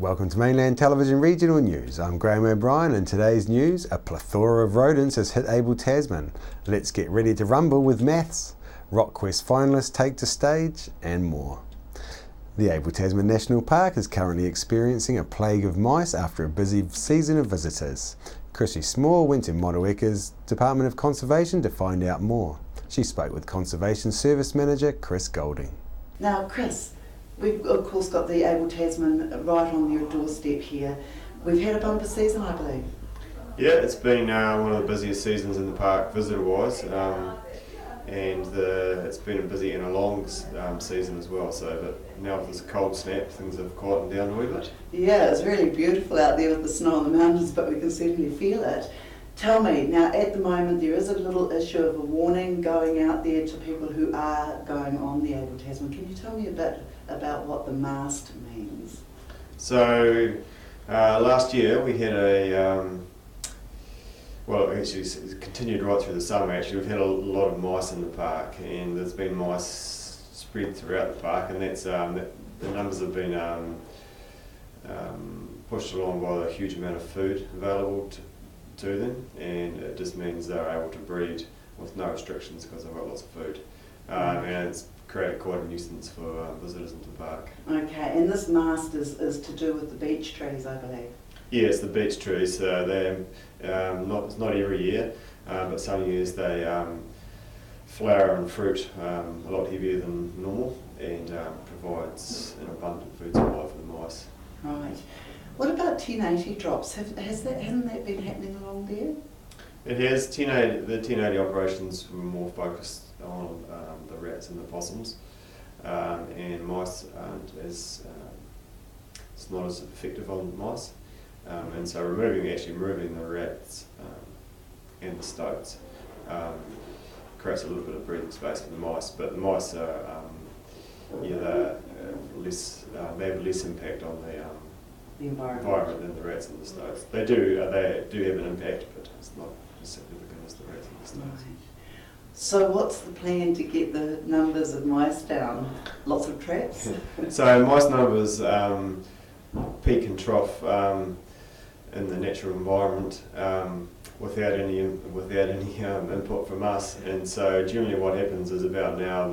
Welcome to Mainland Television Regional News. I'm Graham O'Brien, and today's news: a plethora of rodents has hit Abel Tasman. Let's get ready to rumble with maths. RockQuest finalists take to stage, and more. The Abel Tasman National Park is currently experiencing a plague of mice after a busy season of visitors. Chrissy Small went to Motueka's Department of Conservation to find out more. She spoke with Conservation Service Manager Chris Golding. Now, Chris, we've of course got the Abel Tasman right on your doorstep here. We've had a bumper season, I believe. Yeah, it's been one of the busiest seasons in the park visitor-wise, and it's been a busy and a long season as well. So, but now with this cold snap, things have quietened down a wee bit. Yeah, it's really beautiful out there with the snow on the mountains, but we can certainly feel it. Tell me, now at the moment there is a little issue of a warning going out there to people who are going on the Abel Tasman. Can you tell me a bit about what the mast means? So last year we had well, actually it's continued right through the summer. Actually, we've had a lot of mice in the park, and there's been mice spread throughout the park, and that's the numbers have been pushed along by the huge amount of food available to them, and it just means they're able to breed with no restrictions because they've got lots of food, and it's created quite a nuisance for visitors into the park. Okay, and this mast is to do with the beech trees, I believe. Yeah, it's the beech trees. It's not every year, but some years they flower and fruit a lot heavier than normal, and provides an abundant food supply for the mice. Right. What about 1080 drops? Hasn't that been happening along there? It has. The 1080 operations were more focused on the rats and the possums, and mice aren't as it's not as effective on mice, and so removing the rats and the stoats creates a little bit of breathing space for the mice. But the mice are they're less. They have less impact on the environment than the rats and the stoats. They do have an impact, but it's not as significant as the rats and the stoats. Right. So what's the plan to get the numbers of mice down? Lots of traps? So mice numbers peak and trough in the natural environment without any input from us, and so generally what happens is about now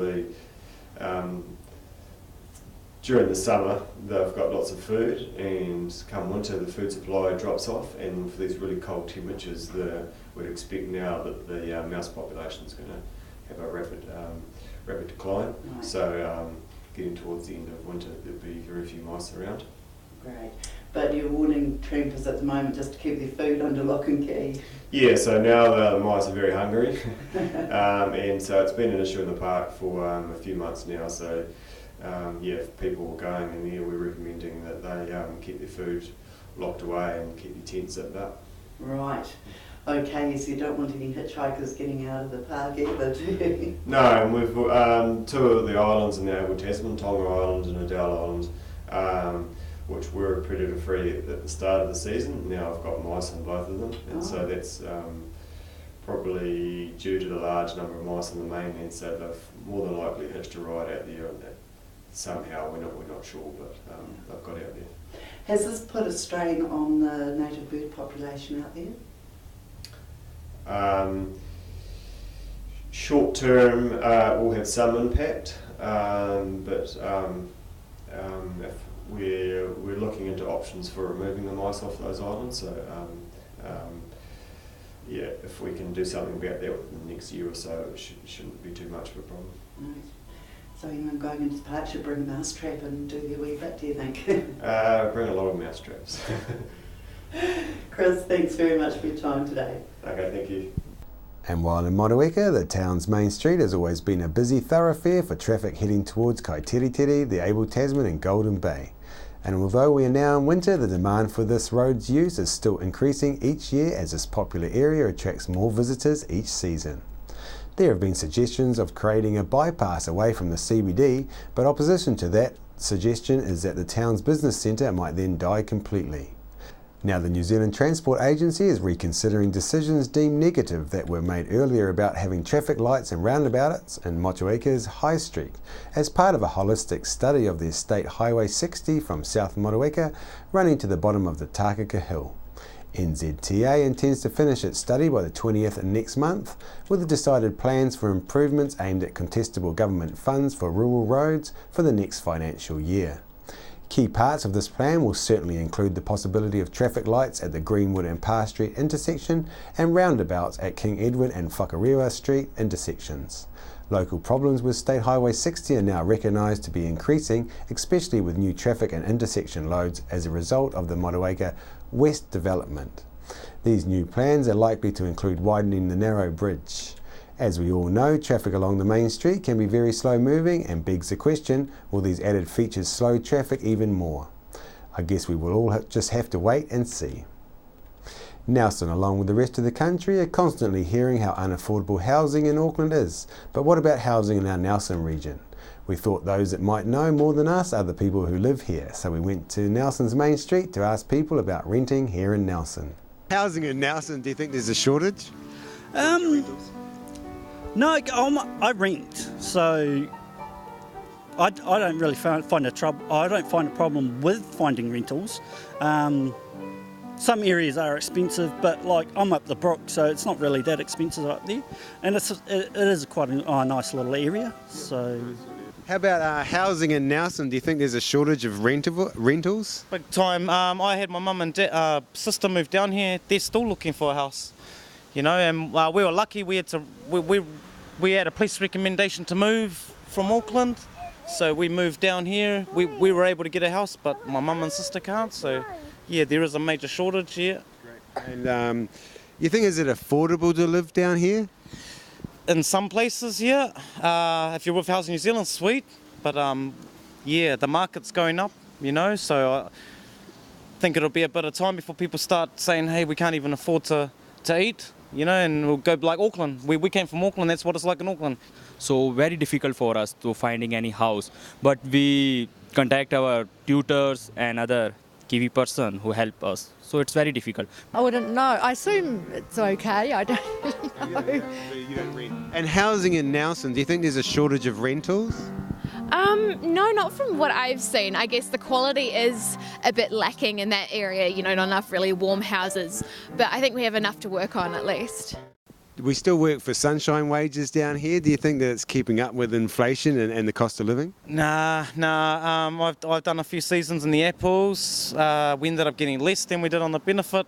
during the summer they've got lots of food, and come winter the food supply drops off, and for these really cold temperatures we'd expect now that the mouse population is going to have a rapid decline. Right. So getting towards the end of winter there'll be very few mice around. Great. But you're warning trampers at the moment just to keep their food under lock and key. Yeah, so now the mice are very hungry, and so it's been an issue in the park for a few months now. So if people are going in there, we're recommending that they keep their food locked away and keep their tents zipped up. Right. Okay, so you don't want any hitchhikers getting out of the park either, do you? No, and we've two of the islands in the Abel Tasman, Tonga Island and Adele Island, which were predator free at the start of the season. Now I've got mice on both of them, and so that's probably due to the large number of mice on the mainland, so they've more than likely hitched a ride out there, and somehow we're not sure, but they've got out there. Has this put a strain on the native bird population out there? Short term will have some impact, but if we're looking into options for removing the mice off those islands. So if we can do something about that within the next year or so, it shouldn't be too much of a problem. Right. So anyone going into the park should bring a mouse trap and do their wee bit, do you think? Bring a lot of mouse traps. Chris, thanks very much for your time today. Okay, thank you. And while in Motueka, the town's main street has always been a busy thoroughfare for traffic heading towards Kaiteriteri, the Abel Tasman and Golden Bay. And although we are now in winter, the demand for this road's use is still increasing each year as this popular area attracts more visitors each season. There have been suggestions of creating a bypass away from the CBD, but opposition to that suggestion is that the town's business centre might then die completely. Now, the New Zealand Transport Agency is reconsidering decisions deemed negative that were made earlier about having traffic lights and roundabouts in Motueka's High Street as part of a holistic study of the State Highway 60 from South Motueka running to the bottom of the Takaka Hill. NZTA intends to finish its study by the 20th next month with the decided plans for improvements aimed at contestable government funds for rural roads for the next financial year. Key parts of this plan will certainly include the possibility of traffic lights at the Greenwood and Parr Street intersection and roundabouts at King Edward and Whakarewa Street intersections. Local problems with State Highway 60 are now recognised to be increasing, especially with new traffic and intersection loads as a result of the Motueka West development. These new plans are likely to include widening the narrow bridge. As we all know, traffic along the main street can be very slow moving and begs the question, will these added features slow traffic even more? I guess we will all just have to wait and see. Nelson, along with the rest of the country, are constantly hearing how unaffordable housing in Auckland is. But what about housing in our Nelson region? We thought those that might know more than us are the people who live here, so we went to Nelson's main street to ask people about renting here in Nelson. Housing in Nelson, do you think there's a shortage? No, I rent, so I don't really find a trouble. I don't find a problem with finding rentals. Some areas are expensive, but like I'm up the brook, so it's not really that expensive up there, and it is quite a nice little area. So, how about housing in Nelson? Do you think there's a shortage of rentals? Big time. I had my mum and sister move down here. They're still looking for a house. You know, and we were lucky. We had a police recommendation to move from Auckland, so we moved down here. We were able to get a house, but my mum and sister can't. So, yeah, there is a major shortage here. Great. And you think is it affordable to live down here? In some places, yeah. If you're with Housing New Zealand, sweet. But yeah, the market's going up. You know, so I think it'll be a bit of time before people start saying, "Hey, we can't even afford to eat." You know, and we'll go like Auckland. We came from Auckland, that's what it's like in Auckland. So very difficult for us to finding any house. But we contact our tutors and other Kiwi person who help us. So it's very difficult. I wouldn't know. I assume it's okay. I don't really know. You don't rent. And housing in Nelson, do you think there's a shortage of rentals? No, not from what I've seen. I guess the quality is a bit lacking in that area, you know, not enough really warm houses, but I think we have enough to work on at least. We still work for sunshine wages down here. Do you think that it's keeping up with inflation and the cost of living? Nah. I've done a few seasons in the apples. We ended up getting less than we did on the benefit.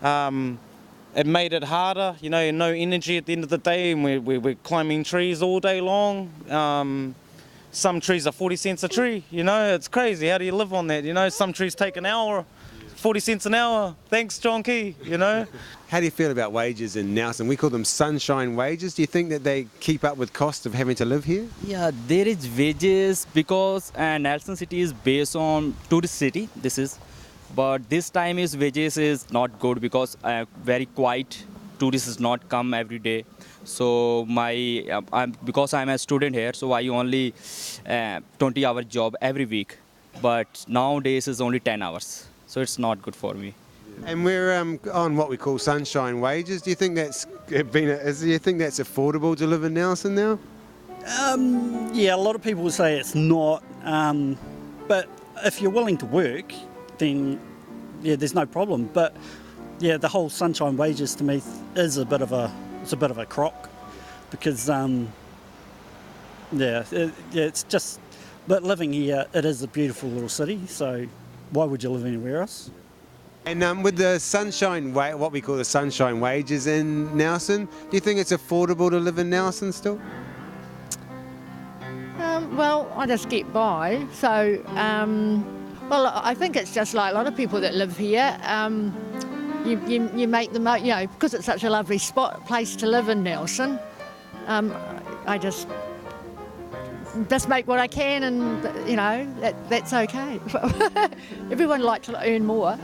It made it harder, you know, no energy at the end of the day, and we're climbing trees all day long. Some trees are 40 cents a tree, you know, it's crazy. How do you live on that? You know, some trees take an hour, 40 cents an hour. Thanks, John Key, you know. How do you feel about wages in Nelson? We call them sunshine wages. Do you think that they keep up with cost of having to live here? Yeah, there is wages because Nelson City is based on tourist city, but this time is wages is not good because very quiet, tourists not come every day. So because I'm a student here, so I only 20-hour job every week, but nowadays is only 10 hours, so it's not good for me. And we're on what we call sunshine wages. Do you think that's affordable to live in Nelson now? Yeah, a lot of people say it's not, but if you're willing to work, then yeah, there's no problem. But yeah, the whole sunshine wages to me is a bit of a crock, because it's just. But living here, it is a beautiful little city. So why would you live anywhere else? And with the sunshine what we call the sunshine wages in Nelson, do you think it's affordable to live in Nelson still? Well, I just get by. So, well, I think it's just like a lot of people that live here. You make the most, you know, because it's such a lovely place to live in Nelson. I just make what I can, and you know that's okay. Everyone likes to earn more.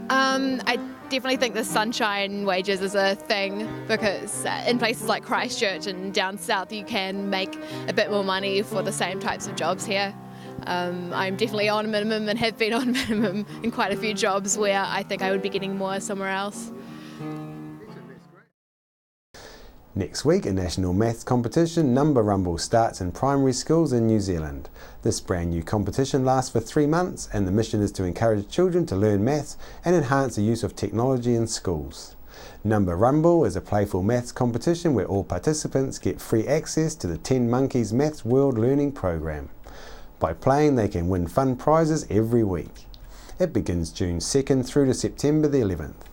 I definitely think the sunshine wages is a thing, because in places like Christchurch and down south you can make a bit more money for the same types of jobs here. I'm definitely on a minimum and have been on a minimum in quite a few jobs where I think I would be getting more somewhere else. Next week, a national maths competition, Number Rumble, starts in primary schools in New Zealand. This brand new competition lasts for 3 months, and the mission is to encourage children to learn maths and enhance the use of technology in schools. Number Rumble is a playful maths competition where all participants get free access to the 10 Monkeys Maths World Learning Program. By playing, they can win fun prizes every week. It begins June 2nd through to September the 11th.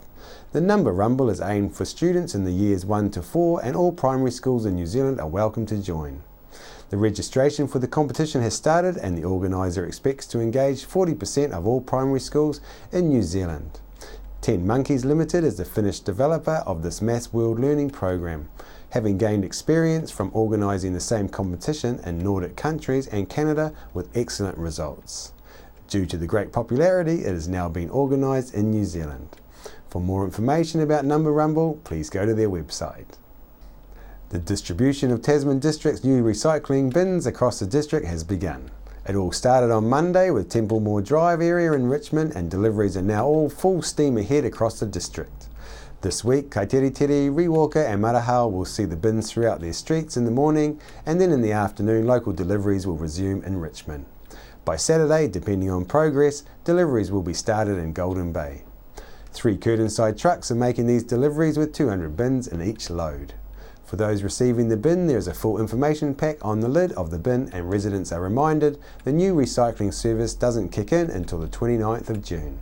The Number Rumble is aimed for students in the years 1 to 4, and all primary schools in New Zealand are welcome to join. The registration for the competition has started, and the organiser expects to engage 40% of all primary schools in New Zealand. 10 Monkeys Limited is the Finnish developer of this Maths World Learning Program, having gained experience from organising the same competition in Nordic countries and Canada with excellent results. Due to the great popularity, it is now being organised in New Zealand. For more information about Number Rumble, please go to their website. The distribution of Tasman District's new recycling bins across the district has begun. It all started on Monday with Templemore Drive area in Richmond, and deliveries are now all full steam ahead across the district. This week, Kaiteritiri, Rewalker and Marahau will see the bins throughout their streets in the morning, and then in the afternoon local deliveries will resume in Richmond. By Saturday, depending on progress, deliveries will be started in Golden Bay. 3 Curtinside trucks are making these deliveries with 200 bins in each load. For those receiving the bin, there is a full information pack on the lid of the bin, and residents are reminded the new recycling service doesn't kick in until the 29th of June.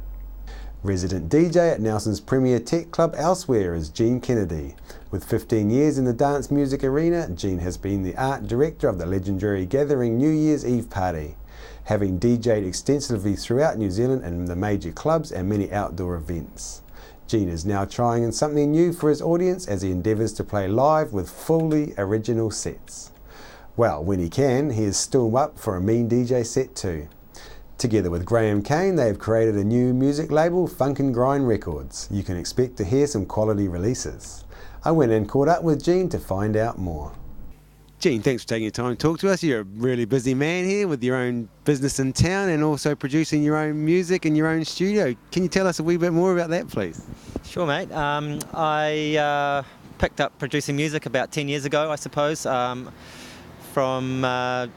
Resident DJ at Nelson's premier tech club Elsewhere is Jean Kennedy. With 15 years in the dance music arena, Jean has been the art director of the legendary Gathering New Year's Eve party, having DJed extensively throughout New Zealand in the major clubs and many outdoor events. Jean is now trying something new for his audience as he endeavours to play live with fully original sets. Well, when he can, he is still up for a mean DJ set too. Together with Graham Kane, they have created a new music label, Funk and Grind Records. You can expect to hear some quality releases. I went and caught up with Jean to find out more. Jean, thanks for taking your time to talk to us. You're a really busy man here with your own business in town and also producing your own music in your own studio. Can you tell us a wee bit more about that, please? Sure, mate. I picked up producing music about 10 years ago, I suppose, from a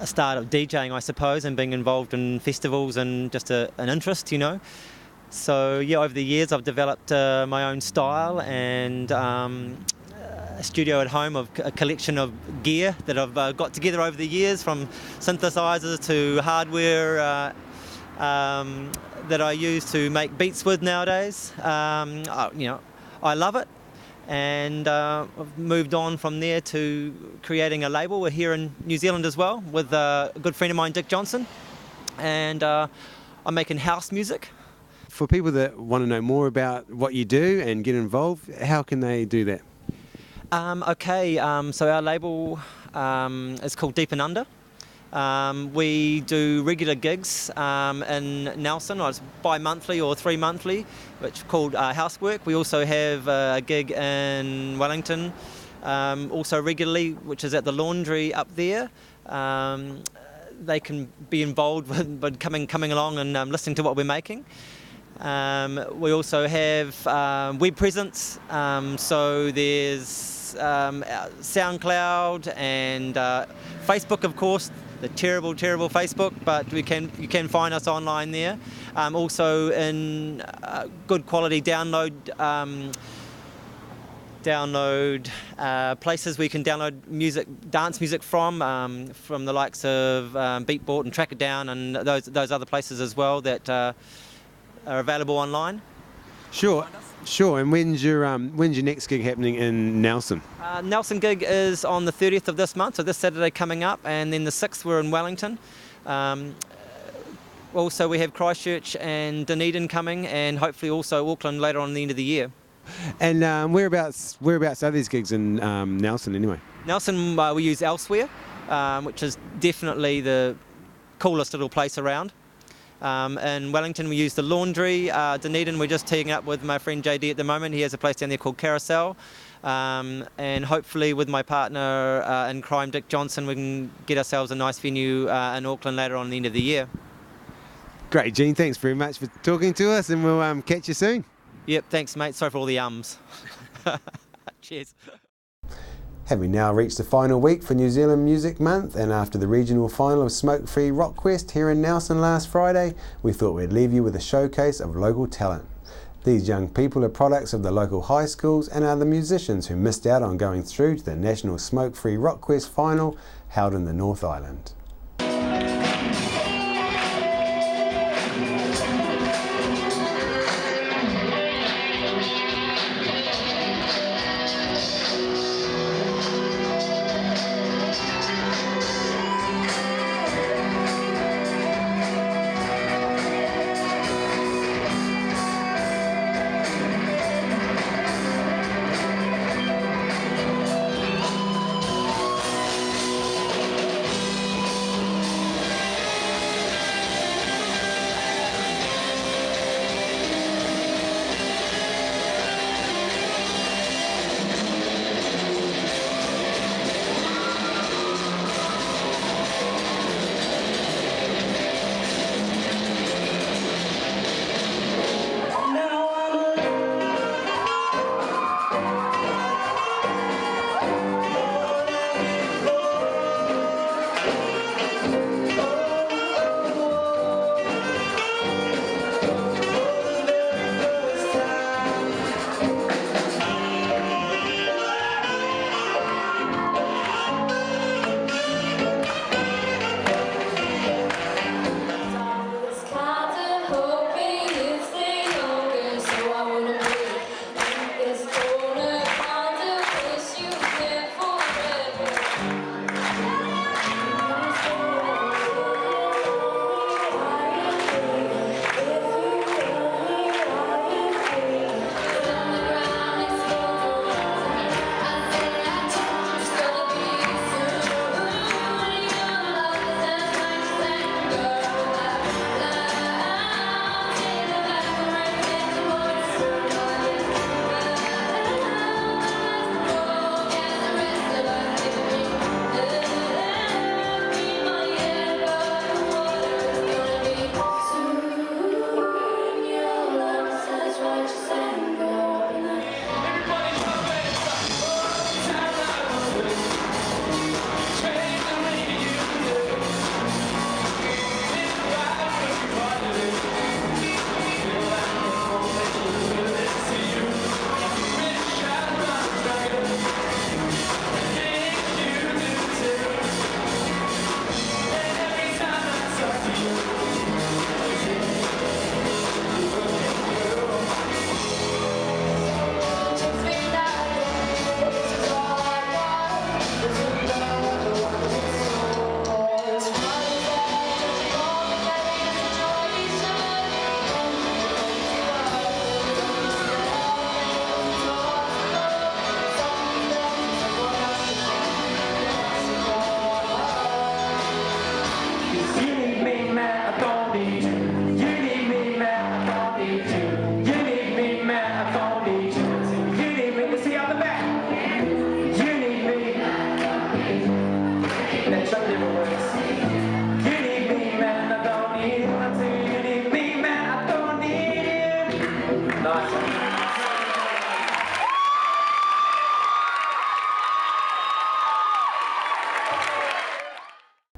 start of DJing, I suppose, and being involved in festivals and just an interest, you know. So, yeah, over the years I've developed my own style and a studio at home of a collection of gear that I've got together over the years, from synthesizers to hardware that I use to make beats with nowadays. I love it, and I've moved on from there to creating a label. We're here in New Zealand as well with a good friend of mine, Dick Johnson, and I'm making house music. For people that want to know more about what you do and get involved, how can they do that? So our label is called Deep and Under. We do regular gigs in Nelson, it's bi-monthly or 3 monthly, which is called Housework. We also have a gig in Wellington, also regularly, which is at the Laundry up there. They can be involved with coming along and listening to what we're making. We also have web presence, so there's SoundCloud and Facebook, of course, the terrible Facebook, but you can find us online there. Also in good quality download places where you can download music, dance music from the likes of Beatport and Track It Down and those other places as well that are available online. Sure. And when's your next gig happening in Nelson? Nelson gig is on the 30th of this month, so this Saturday coming up, and then the 6th we're in Wellington. Also we have Christchurch and Dunedin coming, and hopefully also Auckland later on the end of the year. And whereabouts are these gigs in Nelson anyway? Nelson we use Elsewhere, which is definitely the coolest little place around. In Wellington we use the Laundry. Dunedin we're just teeing up with my friend JD at the moment. He has a place down there called Carousel. and hopefully with my partner in crime, Dick Johnson, we can get ourselves a nice venue in Auckland later on at the end of the year. Great, Gene. Thanks very much for talking to us, and we'll catch you soon. Yep, thanks, mate. Sorry for all the Cheers. Having now reached the final week for New Zealand Music Month, and after the regional final of Smoke Free Rockquest here in Nelson last Friday, we thought we'd leave you with a showcase of local talent. These young people are products of the local high schools and are the musicians who missed out on going through to the National Smoke Free Rockquest final held in the North Island.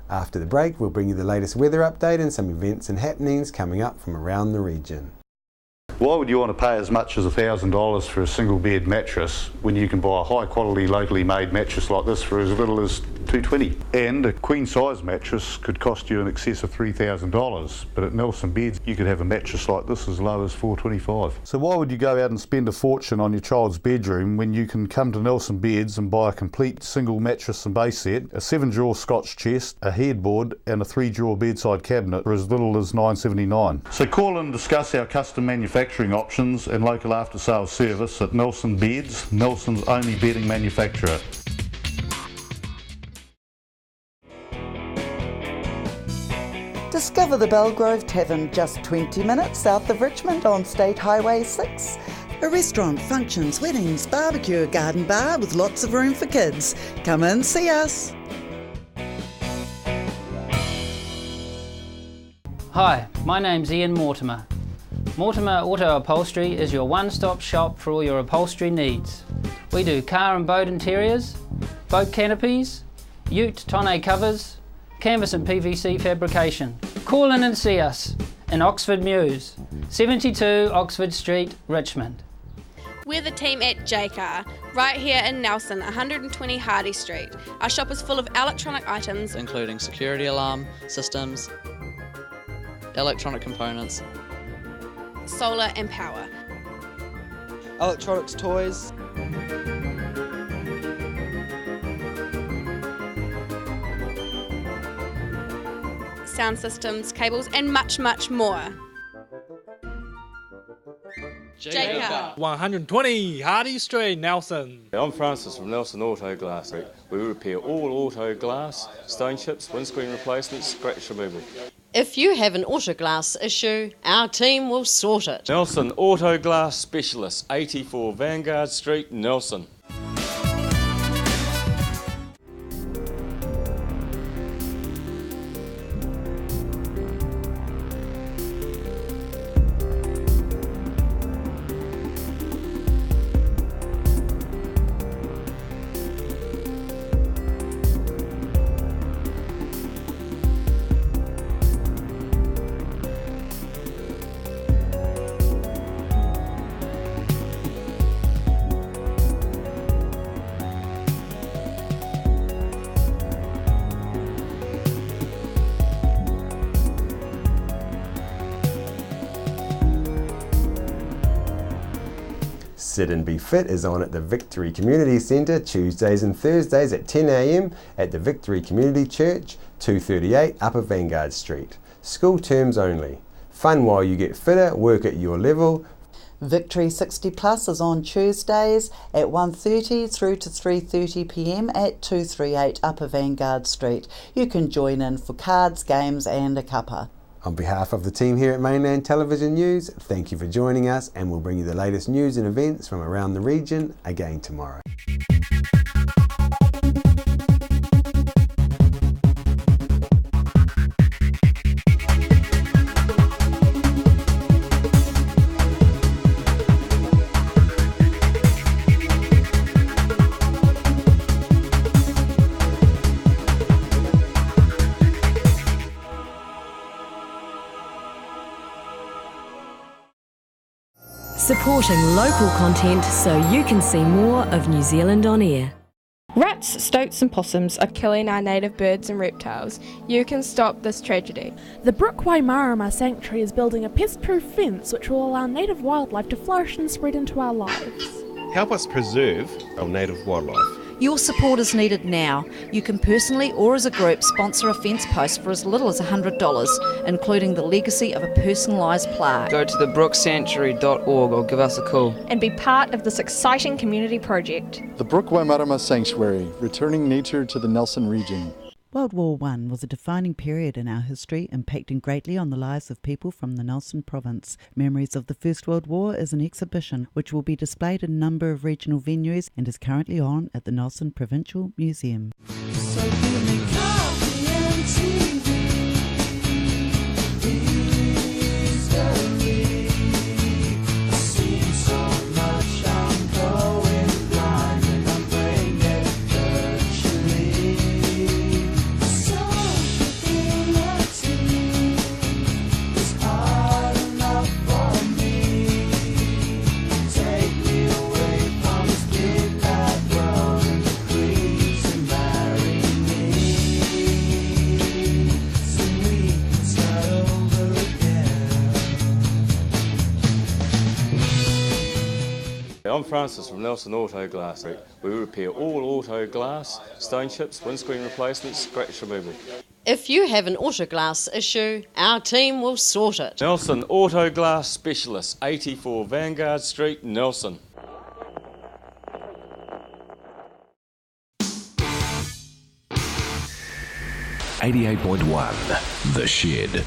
After the break, we'll bring you the latest weather update and some events and happenings coming up from around the region. Why would you want to pay as much as $1,000 for a single bed mattress when you can buy a high quality locally made mattress like this for as little as $220? And a queen size mattress could cost you in excess of $3,000, but at Nelson Beds you could have a mattress like this as low as $425. So why would you go out and spend a fortune on your child's bedroom when you can come to Nelson Beds and buy a complete single mattress and base set, a 7-drawer Scotch chest, a headboard and a 3-drawer bedside cabinet for as little as $979? So call and discuss our custom manufacturing options and local after sales service at Nelson Beds, Nelson's only bedding manufacturer. Discover the Belgrove Tavern just 20 minutes south of Richmond on State Highway 6. A restaurant, functions, weddings, barbecue, a garden bar with lots of room for kids. Come and see us. Hi, my name's Ian Mortimer. Mortimer Auto Upholstery is your one-stop shop for all your upholstery needs. We do car and boat interiors, boat canopies, ute tonneau covers, canvas and PVC fabrication. Call in and see us in Oxford Mews, 72 Oxford Street, Richmond. We're the team at Jaycar, right here in Nelson, 120 Hardy Street. Our shop is full of electronic items, including security alarm systems, electronic components, solar and power, electronics, toys, sound systems, cables and much, much more. Jaycar. 120 Hardy Street, Nelson. I'm Francis from Nelson Auto Glass. We repair all auto glass, stone chips, windscreen replacements, scratch removal. If you have an auto glass issue, our team will sort it. Nelson Auto Glass Specialist, 84 Vanguard Street, Nelson. Sit and Be Fit is on at the Victory Community Centre Tuesdays and Thursdays at 10 a.m. at the Victory Community Church, 238 Upper Vanguard Street. School terms only. Fun while you get fitter, work at your level. Victory 60 Plus is on Tuesdays at 1:30 through to 3:30 p.m. at 238 Upper Vanguard Street. You can join in for cards, games and a cuppa. On behalf of the team here at Mainland Television News, thank you for joining us, and we'll bring you the latest news and events from around the region again tomorrow. Supporting local content so you can see more of New Zealand on air. Rats, stoats and possums are killing our native birds and reptiles. You can stop this tragedy. The Brookway Marama Sanctuary is building a pest-proof fence which will allow native wildlife to flourish and spread into our lives. Help us preserve our native wildlife. Your support is needed now. You can personally or as a group sponsor a fence post for as little as $100, including the legacy of a personalised plaque. Go to thebrooksanctuary.org or give us a call. And be part of this exciting community project. The Brookway Marama Sanctuary, returning nature to the Nelson region. World War I was a defining period in our history, impacting greatly on the lives of people from the Nelson province. Memories of the First World War is an exhibition which will be displayed in a number of regional venues and is currently on at the Nelson Provincial Museum. I'm Francis from Nelson Auto Glass. We repair all auto glass, stone chips, windscreen replacements, scratch removal. If you have an auto glass issue, our team will sort it. Nelson Auto Glass Specialist, 84 Vanguard Street, Nelson. .1 The Shed.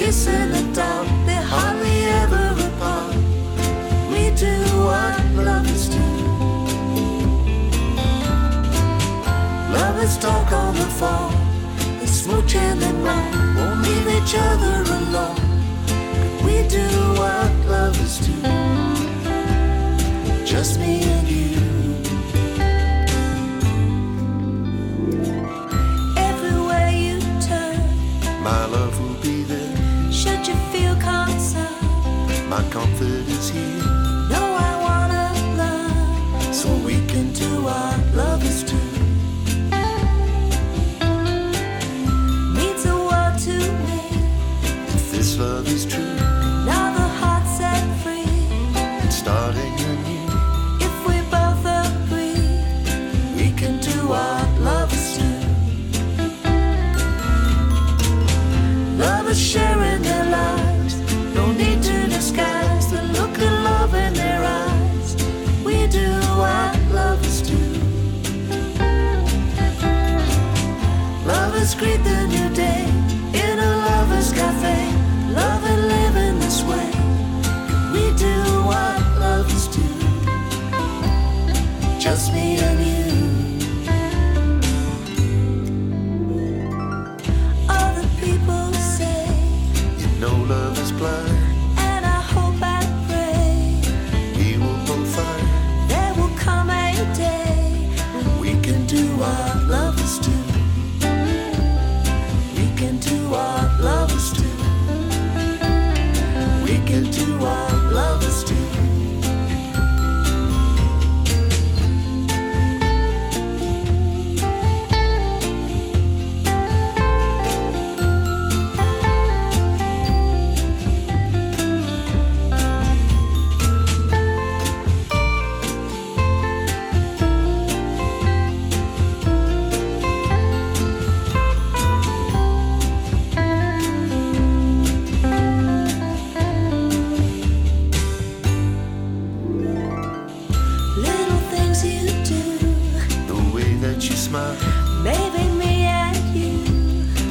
kiss in the dark, they're hardly ever apart. We do what lovers do. Lovers talk on the phone, they smooch and then run, won't leave each other alone. We do what lovers do, just me and you. Everywhere you turn, my love will be there. Should you feel concerned, my comfort is here. No, I wanna learn, so we can do what lovers do. Means the world to me, if this love is true. Now the heart's set free, and starting anew. If we both agree, we can do what lovers do. Lovers sharing their lives, no need to disguise the look of love in their eyes. We do what lovers do. Lovers greet the new day in a lover's cafe. Love and live in this way. We do what lovers do, just me and you. Other people say, you know love is blind, and I hope and pray we will both find there will come a day when we can do what lovers do. We can do what lovers do. We can do what lovers do. Little things you do, the way that you smile, maybe me and you,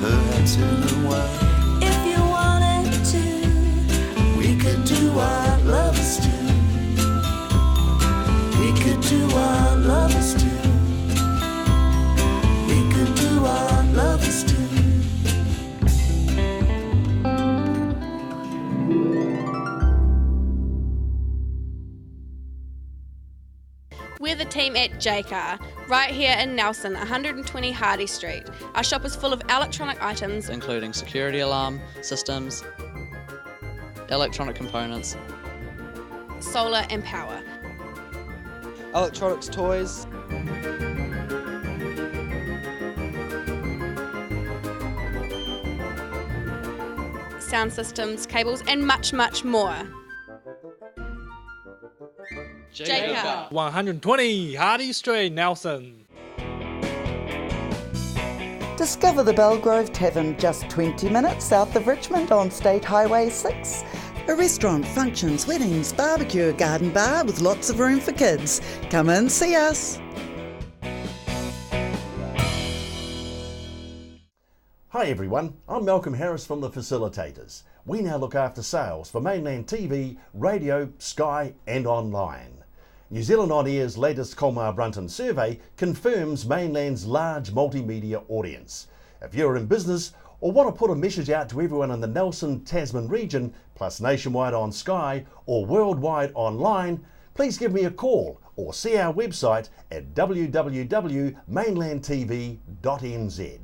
perhaps in a while. If you wanted to, we could do what lovers do. We could do what lovers do. We could do what lovers do. We're the team at JCar, right here in Nelson, 120 Hardy Street. Our shop is full of electronic items, including security alarm systems, electronic components, solar and power. electronics toys, sound systems, cables, and much, much more. JCar. 120 Hardy Street, Nelson. Discover the Belgrove Tavern, just 20 minutes south of Richmond on State Highway 6. A restaurant, functions, weddings, barbecue, garden bar with lots of room for kids. Come and see us. Hi everyone, I'm Malcolm Harris from The Facilitators. We now look after sales for mainland TV, radio, Sky and online. New Zealand On Air's latest Colmar Brunton survey confirms mainland's large multimedia audience. If you're in business or want to put a message out to everyone in the Nelson Tasman region, plus nationwide on Sky or worldwide online, please give me a call or see our website at www.mainlandtv.nz.